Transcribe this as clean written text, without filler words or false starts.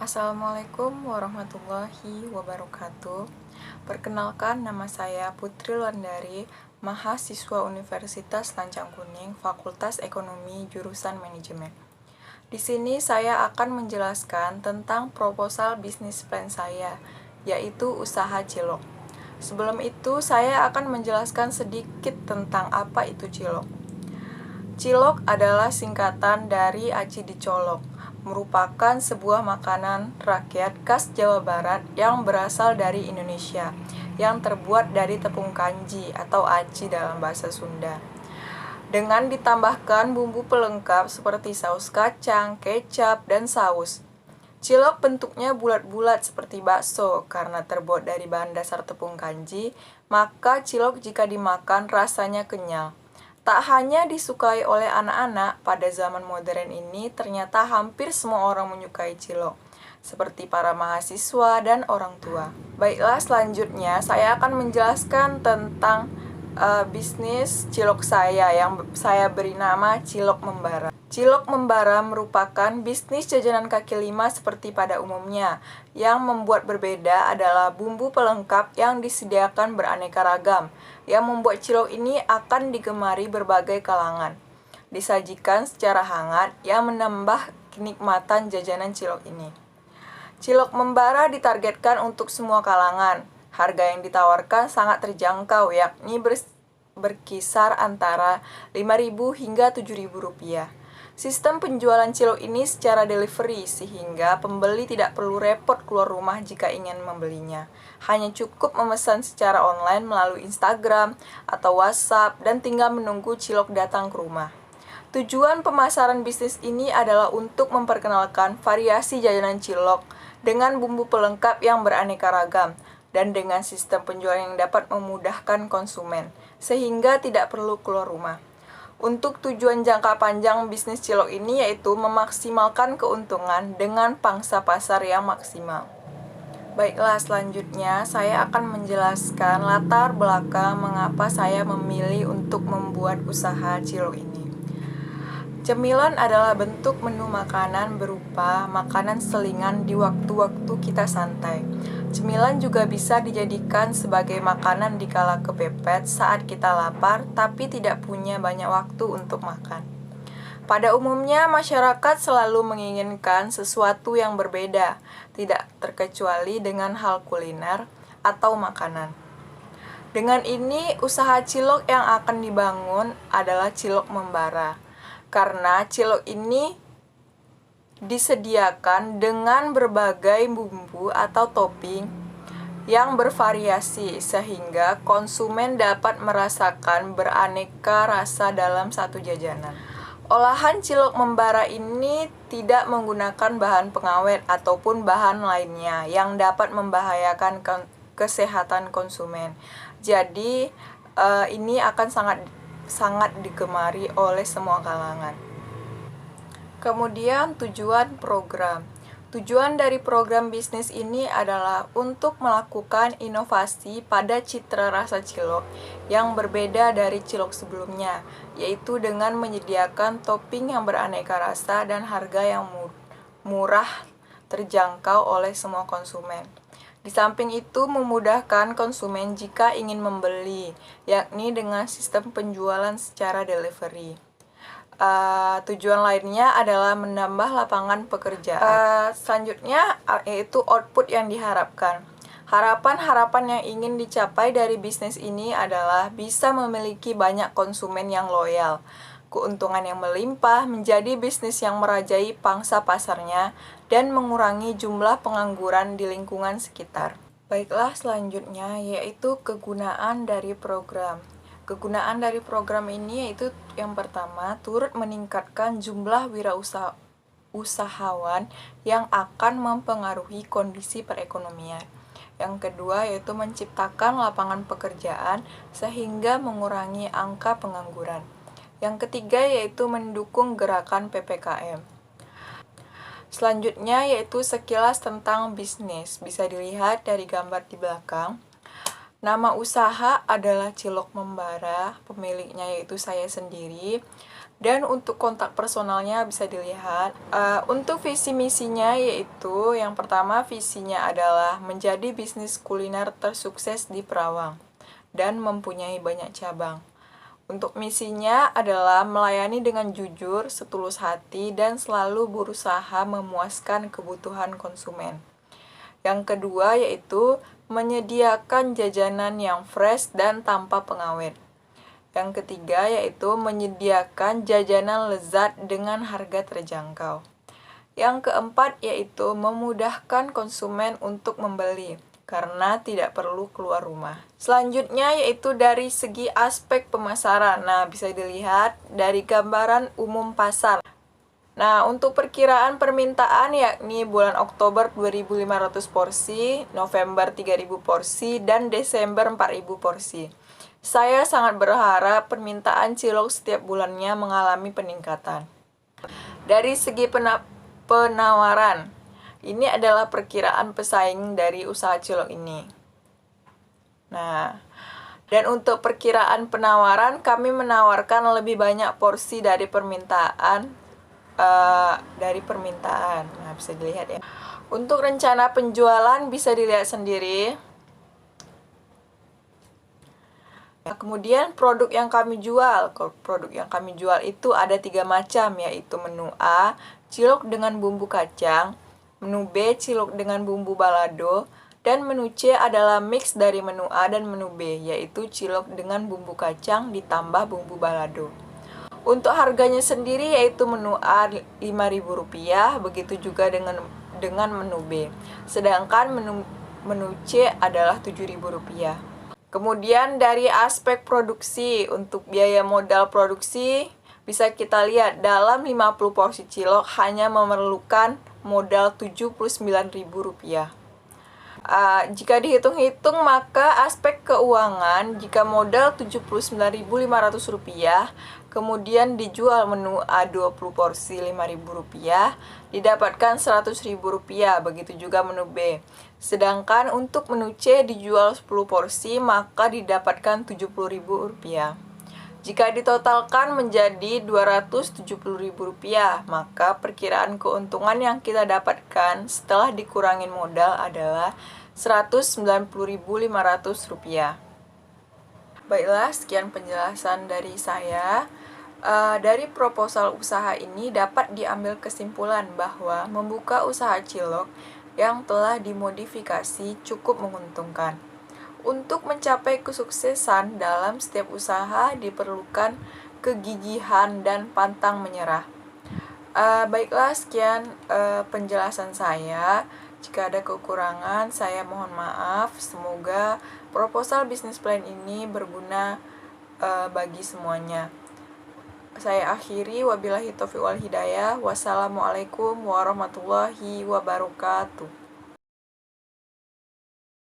Assalamualaikum warahmatullahi wabarakatuh. Perkenalkan, nama saya Putri Luandari, mahasiswa Universitas Lancang Kuning, Fakultas Ekonomi, jurusan Manajemen. Di sini saya akan menjelaskan tentang proposal bisnis plan saya, yaitu usaha cilok. Sebelum itu, saya akan menjelaskan sedikit tentang apa itu cilok. Cilok adalah singkatan dari aci dicolok, merupakan sebuah makanan rakyat khas Jawa Barat yang berasal dari Indonesia, yang terbuat dari tepung kanji atau aci dalam bahasa Sunda. Dengan ditambahkan bumbu pelengkap seperti saus kacang, kecap, dan saus. Cilok bentuknya bulat-bulat seperti bakso karena terbuat dari bahan dasar tepung kanji, maka cilok jika dimakan rasanya kenyal. Tak hanya disukai oleh anak-anak, pada zaman modern ini ternyata hampir semua orang menyukai cilok, seperti para mahasiswa dan orang tua. Baiklah, selanjutnya saya akan menjelaskan tentang bisnis cilok saya yang saya beri nama Cilok Membara. Cilok Membara merupakan bisnis jajanan kaki lima seperti pada umumnya. Yang membuat berbeda adalah bumbu pelengkap yang disediakan beraneka ragam, yang membuat cilok ini akan digemari berbagai kalangan. Disajikan secara hangat yang menambah kenikmatan jajanan cilok ini. Cilok Membara ditargetkan untuk semua kalangan. Harga yang ditawarkan sangat terjangkau, yakni berkisar antara Rp5.000 hingga Rp7.000. Sistem penjualan cilok ini secara delivery, sehingga pembeli tidak perlu repot keluar rumah jika ingin membelinya. Hanya cukup memesan secara online melalui Instagram atau WhatsApp dan tinggal menunggu cilok datang ke rumah. Tujuan pemasaran bisnis ini adalah untuk memperkenalkan variasi jajanan cilok dengan bumbu pelengkap yang beraneka ragam dan dengan sistem penjualan yang dapat memudahkan konsumen, sehingga tidak perlu keluar rumah. Untuk tujuan jangka panjang bisnis cilok ini yaitu memaksimalkan keuntungan dengan pangsa pasar yang maksimal. Baiklah, selanjutnya saya akan menjelaskan latar belakang mengapa saya memilih untuk membuat usaha cilok ini. Cemilan adalah bentuk menu makanan berupa makanan selingan di waktu-waktu kita santai. Cemilan juga bisa dijadikan sebagai makanan dikala kepepet saat kita lapar tapi tidak punya banyak waktu untuk makan. Pada umumnya, masyarakat selalu menginginkan sesuatu yang berbeda, tidak terkecuali dengan hal kuliner atau makanan. Dengan ini, usaha cilok yang akan dibangun adalah Cilok Membara. Karena cilok ini disediakan dengan berbagai bumbu atau topping yang bervariasi sehingga konsumen dapat merasakan beraneka rasa dalam satu jajanan. Olahan Cilok Membara ini tidak menggunakan bahan pengawet ataupun bahan lainnya yang dapat membahayakan kesehatan konsumen. Jadi ini akan sangat digemari oleh semua kalangan. Kemudian tujuan program. Tujuan dari program bisnis ini adalah untuk melakukan inovasi pada citra rasa cilok yang berbeda dari cilok sebelumnya, yaitu dengan menyediakan topping yang beraneka rasa dan harga yang murah terjangkau oleh semua konsumen. Di samping itu, memudahkan konsumen jika ingin membeli, yakni dengan sistem penjualan secara delivery. Tujuan lainnya adalah menambah lapangan pekerjaan. Selanjutnya, yaitu output yang diharapkan. Harapan-harapan yang ingin dicapai dari bisnis ini adalah bisa memiliki banyak konsumen yang loyal, keuntungan yang melimpah, menjadi bisnis yang merajai pangsa pasarnya, dan mengurangi jumlah pengangguran di lingkungan sekitar. Baiklah, selanjutnya yaitu kegunaan dari program. Kegunaan dari program ini yaitu yang pertama, turut meningkatkan jumlah wirausahawan yang akan mempengaruhi kondisi perekonomian. Yang kedua yaitu menciptakan lapangan pekerjaan sehingga mengurangi angka pengangguran. Yang ketiga yaitu mendukung gerakan PPKM. Selanjutnya yaitu sekilas tentang bisnis. Bisa dilihat dari gambar di belakang. Nama usaha adalah Cilok Membara, pemiliknya yaitu saya sendiri. Dan untuk kontak personalnya bisa dilihat. Untuk visi misinya yaitu yang pertama, visinya adalah menjadi bisnis kuliner tersukses di Perawang dan mempunyai banyak cabang. Untuk misinya adalah melayani dengan jujur, setulus hati, dan selalu berusaha memuaskan kebutuhan konsumen. Yang kedua yaitu menyediakan jajanan yang fresh dan tanpa pengawet. Yang ketiga yaitu menyediakan jajanan lezat dengan harga terjangkau. Yang keempat yaitu memudahkan konsumen untuk membeli karena tidak perlu keluar rumah. Selanjutnya yaitu dari segi aspek pemasaran. Nah, bisa dilihat dari gambaran umum pasar. Nah, untuk perkiraan permintaan yakni bulan Oktober 2.500 porsi, November 3.000 porsi, dan Desember 4.000 porsi. Saya sangat berharap permintaan cilok setiap bulannya mengalami peningkatan. Dari segi penawaran, ini adalah perkiraan pesaing dari usaha cilok ini. Nah, dan untuk perkiraan penawaran, kami menawarkan lebih banyak porsi dari permintaan. Nah, bisa dilihat ya. Untuk rencana penjualan bisa dilihat sendiri. Kemudian produk yang kami jual. Produk yang kami jual itu ada 3 macam, yaitu menu A, cilok dengan bumbu kacang, menu B, cilok dengan bumbu balado, dan menu C adalah mix dari menu A dan menu B, yaitu cilok dengan bumbu kacang ditambah bumbu balado. Untuk harganya sendiri yaitu menu A Rp5.000, begitu juga dengan menu B. Sedangkan menu C adalah Rp7.000. Kemudian dari aspek produksi, untuk biaya modal produksi bisa kita lihat dalam 50 porsi cilok hanya memerlukan modal Rp79.000. Jika dihitung-hitung maka aspek keuangan, jika modal Rp79.500, kemudian dijual menu A 20 porsi Rp5.000, didapatkan Rp100.000, begitu juga menu B. Sedangkan untuk menu C dijual 10 porsi, maka didapatkan Rp70.000. Jika ditotalkan menjadi Rp270.000, maka perkiraan keuntungan yang kita dapatkan setelah dikurangin modal adalah Rp190.500. Baiklah, sekian penjelasan dari saya. Dari proposal usaha ini dapat diambil kesimpulan bahwa membuka usaha cilok yang telah dimodifikasi cukup menguntungkan. Untuk mencapai kesuksesan dalam setiap usaha diperlukan kegigihan dan pantang menyerah. Baiklah, sekian penjelasan saya. Jika ada kekurangan, saya mohon maaf. Semoga proposal bisnis plan ini berguna bagi semuanya. Saya akhiri, wabillahi taufiq wal hidayah. Wassalamualaikum warahmatullahi wabarakatuh.